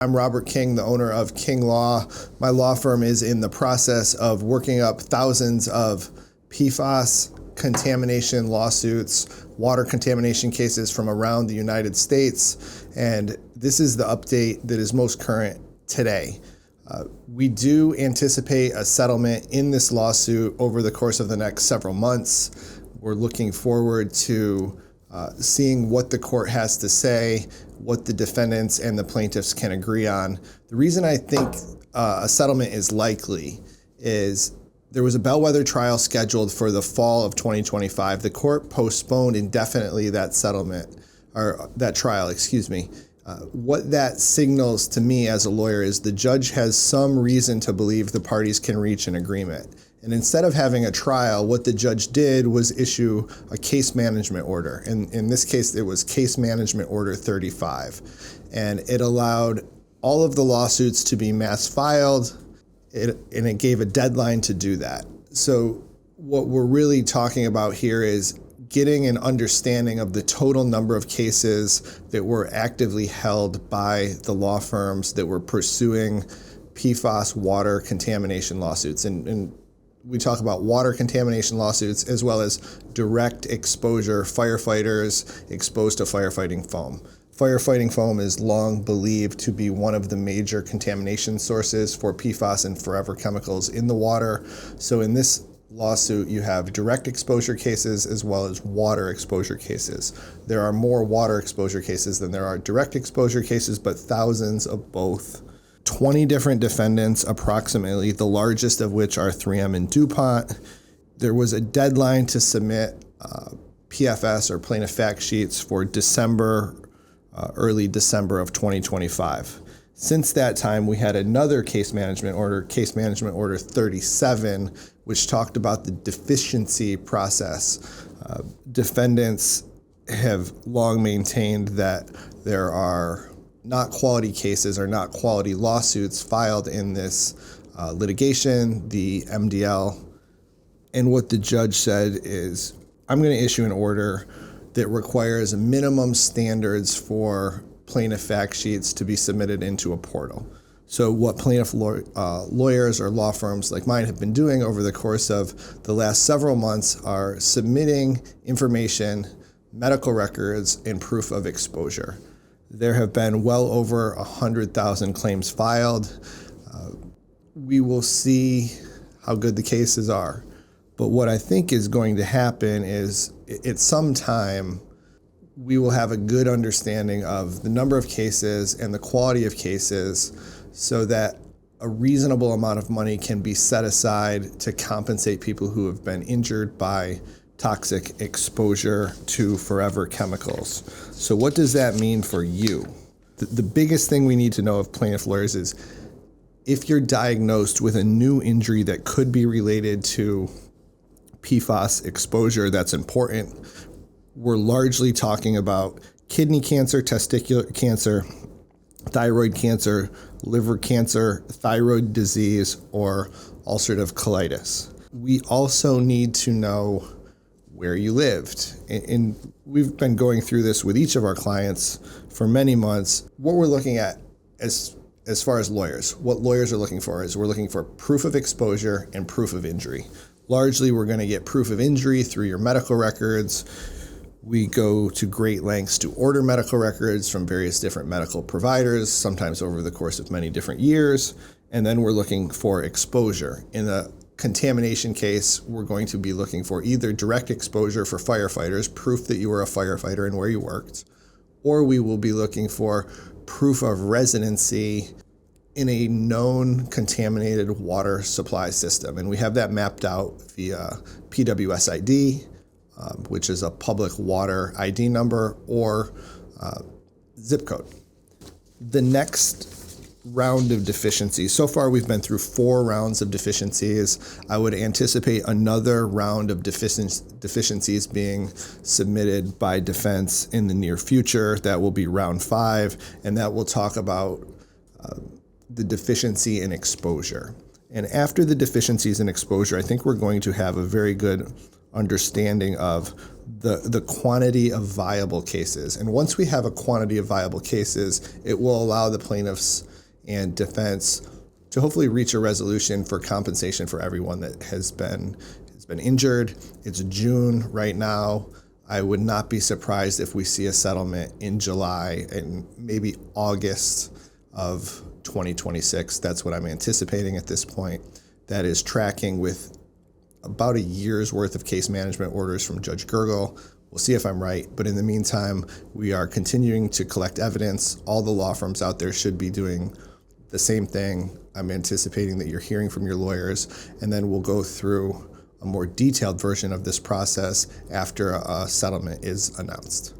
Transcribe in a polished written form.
I'm Robert King, the owner of King Law. My law firm is in the process of working up thousands of PFAS contamination lawsuits, water contamination cases from around the United States, and this is the update that is most current today. We do anticipate a settlement in this lawsuit over the course of the next several months. We're looking forward to seeing what the court has to say, what the defendants and the plaintiffs can agree on. The reason I think a settlement is likely is there was a bellwether trial scheduled for the fall of 2025. The court postponed indefinitely that settlement, or that trial, What that signals to me as a lawyer is the judge has some reason to believe the parties can reach an agreement. And instead of having a trial, what the judge did was issue a case management order. And in this case, it was Case Management Order 35. And it allowed all of the lawsuits to be mass filed, and it gave a deadline to do that. So what we're really talking about here is getting an understanding of the total number of cases that were actively held by the law firms that were pursuing PFAS water contamination lawsuits. And we talk about water contamination lawsuits as well as direct exposure firefighters exposed to firefighting foam. Firefighting foam is long believed to be one of the major contamination sources for PFAS and forever chemicals in the water. So in this lawsuit, you have direct exposure cases as well as water exposure cases. There are more water exposure cases than there are direct exposure cases, but thousands of both. 20 different defendants, approximately, the largest of which are 3M and DuPont. There was a deadline to submit PFS or plaintiff fact sheets for early December of 2025. Since that time, we had another case management order, Case Management Order 37, which talked about the deficiency process. Defendants have long maintained that there are not quality cases or not quality lawsuits filed in this litigation, the MDL. And what the judge said is, I'm going to issue an order that requires minimum standards for plaintiff fact sheets to be submitted into a portal. So what plaintiff lawyers or law firms like mine have been doing over the course of the last several months are submitting information, medical records, and proof of exposure. There have been well over 100,000 claims filed. We will see how good the cases are. But what I think is going to happen is at some time, we will have a good understanding of the number of cases and the quality of cases so that a reasonable amount of money can be set aside to compensate people who have been injured by toxic exposure to forever chemicals. So what does that mean for you? The biggest thing we need to know of plaintiff lawyers is if you're diagnosed with a new injury that could be related to PFAS exposure, that's important. We're largely talking about kidney cancer, testicular cancer, thyroid cancer, liver cancer, thyroid disease, or ulcerative colitis. We also need to know where you lived. And we've been going through this with each of our clients for many months. What we're looking at as far as lawyers, what lawyers are looking for is we're looking for proof of exposure and proof of injury. Largely, we're going to get proof of injury through your medical records. We go to great lengths to order medical records from various different medical providers, sometimes over the course of many different years. And then we're looking for exposure. In the contamination case, we're going to be looking for either direct exposure for firefighters, proof that you were a firefighter and where you worked, or we will be looking for proof of residency in a known contaminated water supply system. And we have that mapped out via PWSID, which is a public water ID number, or zip code. The next round of deficiencies. So far, we've been through 4 rounds of deficiencies. I would anticipate another round of deficiencies being submitted by defense in the near future. That will be round 5, and that will talk about the deficiency in exposure. And after the deficiencies in exposure, I think we're going to have a very good understanding of the quantity of viable cases. And once we have a quantity of viable cases, it will allow the plaintiffs and defense to hopefully reach a resolution for compensation for everyone that has been injured. It's June right now. I would not be surprised if we see a settlement in July and maybe August of 2026. That's what I'm anticipating at this point. That is tracking with about a year's worth of case management orders from Judge Gergel. We'll see if I'm right, but in the meantime, we are continuing to collect evidence. All the law firms out there should be doing the same thing. I'm anticipating that you're hearing from your lawyers, and then we'll go through a more detailed version of this process after a settlement is announced.